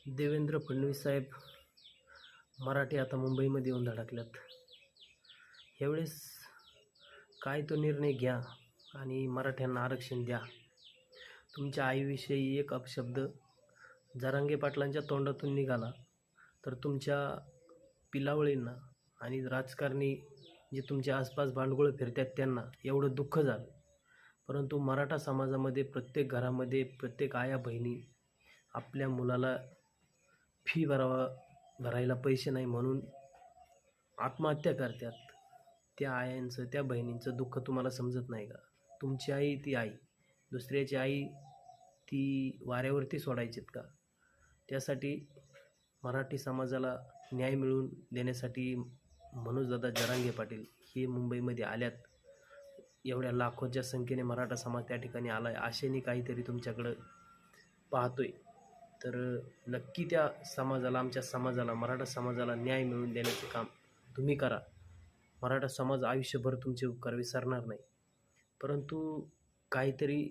देवेंद्र फडणवीस साहेब मराठी आता मुंबईमध्ये येऊन धडकल्यात. यावेळेस काय तो निर्णय घ्या आणि मराठ्यांना आरक्षण द्या. तुमच्या आईविषयी एक अपशब्द जरांगे पाटलांच्या तोंडातून निघाला तर तुमच्या पिलावळींना आणि राजकारणी जे तुमच्या आसपास भांडगुळं फिरतात त्यांना एवढं दुःख झालं. परंतु मराठा समाजामध्ये प्रत्येक घरामध्ये प्रत्येक आया बहिणी आपल्या मुलाला फी भरायला पैसे नाही म्हणून आत्महत्या करतात. त्या आयांचं त्या बहिणींचं दुःख तुम्हाला समजत नाही का? तुमची आई ती आई, दुसऱ्याची आई ती वाऱ्यावरती सोडायचीत का? त्यासाठी मराठी समाजाला न्याय मिळवून देण्यासाठी मनोजदादा जरांगे पाटील हे मुंबईमध्ये आल्यात. एवढ्या लाखोच्या संख्येने मराठा समाज त्या ठिकाणी आला आहे. आशेने काहीतरी तुमच्याकडं पाहतोय. तर नक्की त्या समाजाला, आमच्या समाजाला, मराठा समाजाला न्याय मिळवून देण्याचं काम तुम्ही करा. मराठा समाज आयुष्यभर तुमचे उपकार विसरणार नाही. परंतु काहीतरी